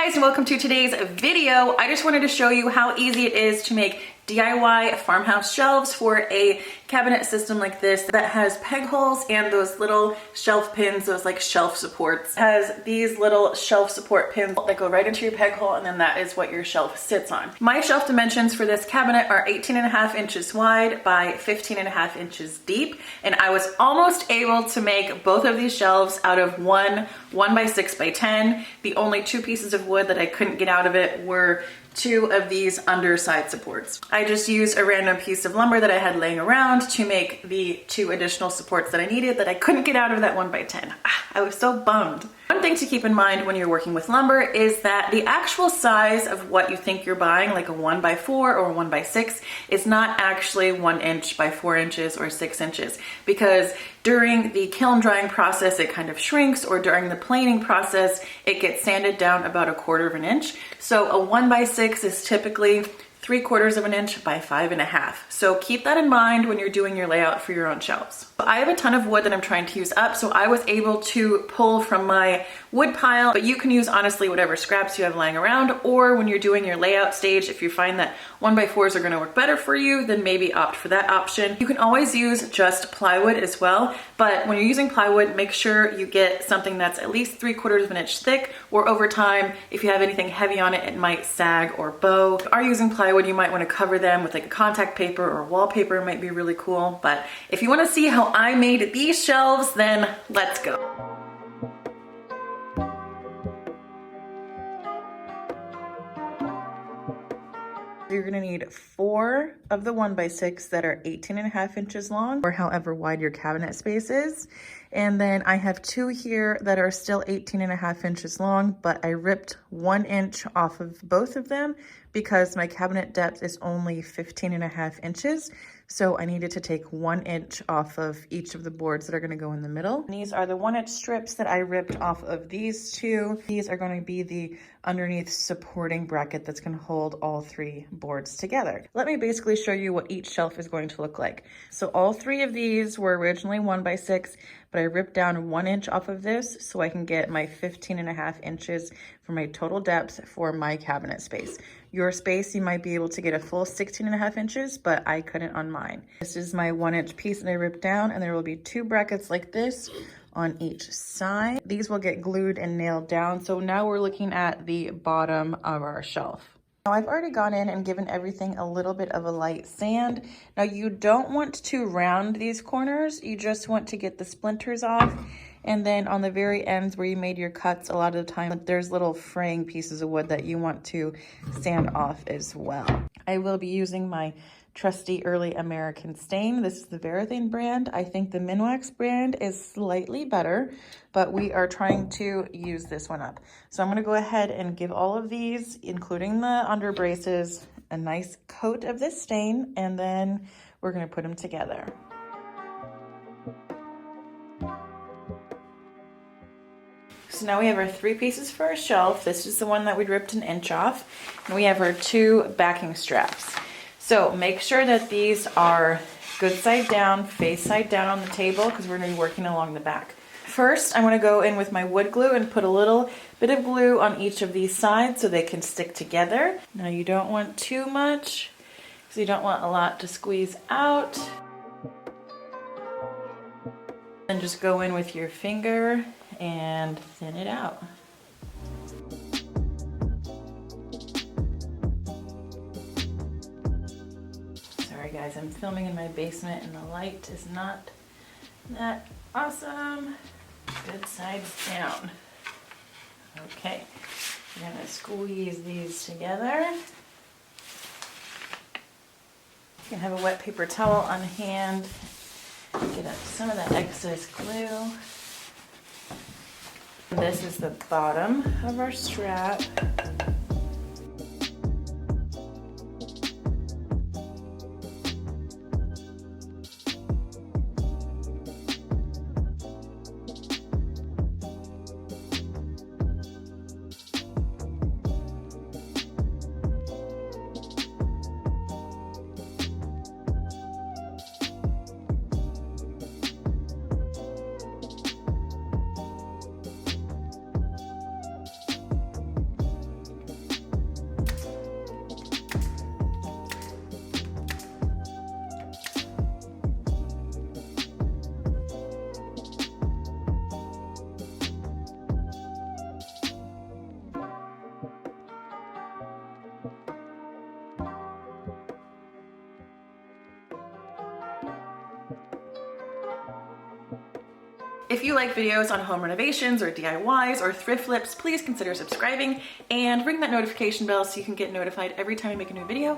guys, and welcome to today's video. I just wanted to show you how easy it is to make DIY farmhouse shelves for a cabinet system like this that has peg holes and those little shelf pins, those like shelf supports. It has these little shelf support pins that go right into your peg hole, and then that is what your shelf sits on. My shelf dimensions for this cabinet are 18.5 inches wide by 15.5 inches deep, and I was almost able to make both of these shelves out of one 1x6x10. The only two pieces of wood that I couldn't get out of it were two of these underside supports. I just used a random piece of lumber that I had laying around to make the two additional supports that I needed that I couldn't get out of that 1x10. I was so bummed. One thing to keep in mind when you're working with lumber is that the actual size of what you think you're buying, like a 1x4 or a 1x6, is not actually 1 inch by 4 inches or 6 inches, because during the kiln drying process it kind of shrinks, or during the planing process it gets sanded down about 1/4 of an inch. So a 1x6 is typically 3/4 of an inch by 5.5. So keep that in mind when you're doing your layout for your own shelves. I have a ton of wood that I'm trying to use up, so I was able to pull from my wood pile, but you can use honestly whatever scraps you have lying around, or when you're doing your layout stage, if you find that 1x4s are gonna work better for you, then maybe opt for that option. You can always use just plywood as well, but when you're using plywood, make sure you get something that's at least 3/4 of an inch thick, or over time, if you have anything heavy on it, it might sag or bow. If you are using plywood, you might wanna cover them with like a contact paper or wallpaper. It might be really cool, but if you wanna see how I made these shelves, then let's go. You're gonna need 4 of the 1x6 that are 18.5 inches long, or however wide your cabinet space is. And then I have 2 here that are still 18.5 inches long, but I ripped 1 inch off of both of them because my cabinet depth is only 15.5 inches. So I needed to take 1 inch off of each of the boards that are gonna go in the middle. And these are the 1 inch strips that I ripped off of these two. These are gonna be the underneath supporting bracket that's gonna hold all 3 boards together. Let me basically show you what each shelf is going to look like. So all 3 of these were originally 1x6, but I ripped down 1 inch off of this so I can get my 15.5 inches for my total depth for my cabinet space. Your space, you might be able to get a full 16.5 inches, but I couldn't on mine. This is my 1 inch piece that I ripped down, and there will be 2 brackets like this on each side. These will get glued and nailed down. So now we're looking at the bottom of our shelf. Now I've already gone in and given everything a little bit of a light sand. Now you don't want to round these corners. You just want to get the splinters off. And then on the very ends where you made your cuts, a lot of the time there's little fraying pieces of wood that you want to sand off as well. I will be using my trusty early American stain. This is the Varathane brand. I think the Minwax brand is slightly better, but we are trying to use this one up. So I'm gonna go ahead and give all of these, including the under braces, a nice coat of this stain, and then we're gonna put them together. So now we have our 3 pieces for our shelf. This is the one that we ripped 1 inch off, and we have our 2 backing straps. So make sure that these are good side down, face side down on the table, because we're gonna be working along the back. First, I'm gonna go in with my wood glue and put a little bit of glue on each of these sides so they can stick together. Now you don't want too much, because you don't want a lot to squeeze out. And just go in with your finger and thin it out. Sorry guys, I'm filming in my basement and the light is not that awesome. Good sides down. Okay, I'm gonna squeeze these together. You can have a wet paper towel on hand. Get up some of that excess glue. This is the bottom of our strap. If you like videos on home renovations or DIYs or thrift flips, please consider subscribing and ring that notification bell so you can get notified every time I make a new video.